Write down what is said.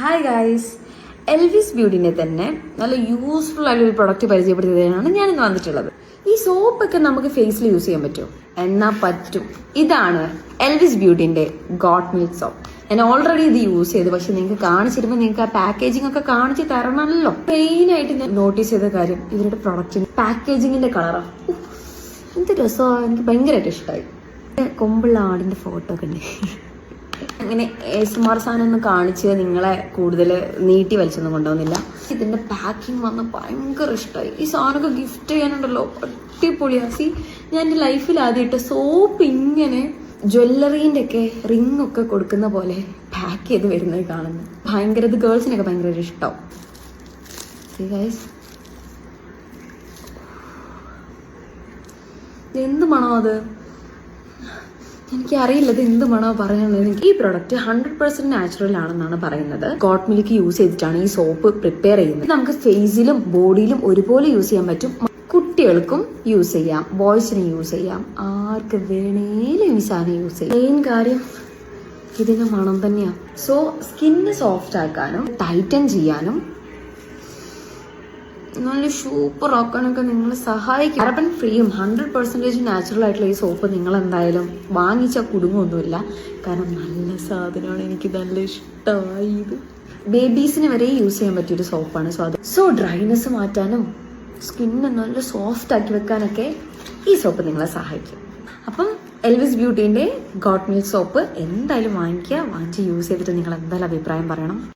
Hi guys, Elvis ബ്യൂട്ടിനെ തന്നെ നല്ല useful ആയിട്ടുള്ള പ്രൊഡക്റ്റ് പരിചയപ്പെടുത്തിയതാണ് ഞാനിന്ന് വന്നിട്ടുള്ളത്. ഈ സോപ്പൊക്കെ നമുക്ക് ഫേസിൽ യൂസ് ചെയ്യാൻ പറ്റുമോ? എന്നാ പറ്റും. ഇതാണ് എൽവിസ് ബ്യൂട്ടിന്റെ ഗോട്ട് മിൽക്ക് സോപ്പ്. ഞാൻ ഓൾറെഡി ഇത് യൂസ് ചെയ്തു, പക്ഷെ നിങ്ങൾക്ക് കാണിച്ചിരുമ്പോൾ നിങ്ങൾക്ക് ആ പാക്കേജിംഗ് ഒക്കെ കാണിച്ച് തരണമല്ലോ. മെയിൻ ആയിട്ട് ഞാൻ നോട്ടീസ് ചെയ്ത കാര്യം ഇവരുടെ പ്രൊഡക്റ്റിന്റെ പാക്കേജിങ്ങിന്റെ കളറാണ്. എന്ത് രസമാണ്, എനിക്ക് ഭയങ്കരമായിട്ട് ഇഷ്ടമായി. കൊമ്പുള്ള ആടിന്റെ ഫോട്ടോ ഒക്കെ ഉണ്ട്. അങ്ങനെ ASMR സാധനം ഒന്നും കാണിച്ച് നിങ്ങളെ കൂടുതൽ നീട്ടി വലിച്ചൊന്നും കൊണ്ടുപോകുന്നില്ല. ഇതിന്റെ പാക്കിംഗ് വന്ന് ഭയങ്കര ഇഷ്ടമായി. ഈ സാധനമൊക്കെ ഗിഫ്റ്റ് ചെയ്യാനുണ്ടല്ലോ, അടിപൊളിയാസി. ഞാൻ എൻ്റെ ലൈഫിൽ ആദ്യമായിട്ട് സോപ്പ് ഇങ്ങനെ ജ്വല്ലറീൻ്റെ ഒക്കെ റിംഗ് ഒക്കെ കൊടുക്കുന്ന പോലെ പാക്ക് ചെയ്ത് വരുന്നത് കാണുന്നു. ഭയങ്കര, ഇത് ഗേൾസിനൊക്കെ ഭയങ്കര ഇഷ്ടമാവും. എന്ത് മണോ അത്, എനിക്കറിയില്ല ഇത് എന്ത് മണോ പറയാനുള്ളത്. ഈ പ്രൊഡക്റ്റ് 100% നാച്ചുറൽ ആണെന്നാണ് പറയുന്നത്. ഗോട്ട് മിൽക്ക് യൂസ് ചെയ്തിട്ടാണ് ഈ സോപ്പ് പ്രിപ്പയർ ചെയ്യുന്നത്. നമുക്ക് ഫേസിലും ബോഡിയിലും ഒരുപോലെ യൂസ് ചെയ്യാൻ പറ്റും. കുട്ടികൾക്കും യൂസ് ചെയ്യാം, ബോയ്സിനും യൂസ് ചെയ്യാം, ആർക്ക് വേണേലും ഈ സാധനം യൂസ് ചെയ്യാം. മെയിൻ കാര്യം ഇതിന്റെ മണം തന്നെയാണ്. സോ സ്കിന്ന് സോഫ്റ്റ് ആക്കാനും ടൈറ്റൻ ചെയ്യാനും നല്ല സൂപ്പർ ആക്കാനൊക്കെ നിങ്ങളെ സഹായിക്കും. കാർബൺ ഫ്രീയും 100% നാച്ചുറൽ ആയിട്ടുള്ള ഈ സോപ്പ് നിങ്ങൾ എന്തായാലും വാങ്ങിച്ചാൽ കുടുങ്ങൊന്നുമില്ല. കാരണം നല്ല സാധനമാണ്, എനിക്ക് നല്ല ഇഷ്ടമായി. ഇത് ബേബീസിന് വരെ യൂസ് ചെയ്യാൻ പറ്റിയൊരു സോപ്പാണ്. സോ ഡ്രൈനെസ് മാറ്റാനും സ്കിന്ന് നല്ല സോഫ്റ്റ് ആക്കി വെക്കാനൊക്കെ ഈ സോപ്പ് നിങ്ങളെ സഹായിക്കും. അപ്പം എൽവിസ് ബ്യൂട്ടിന്റെ ഗോട്ട് മിൽക്ക് സോപ്പ് എന്തായാലും വാങ്ങിച്ച് യൂസ് ചെയ്തിട്ട് നിങ്ങൾ എന്തായാലും അഭിപ്രായം പറയണം.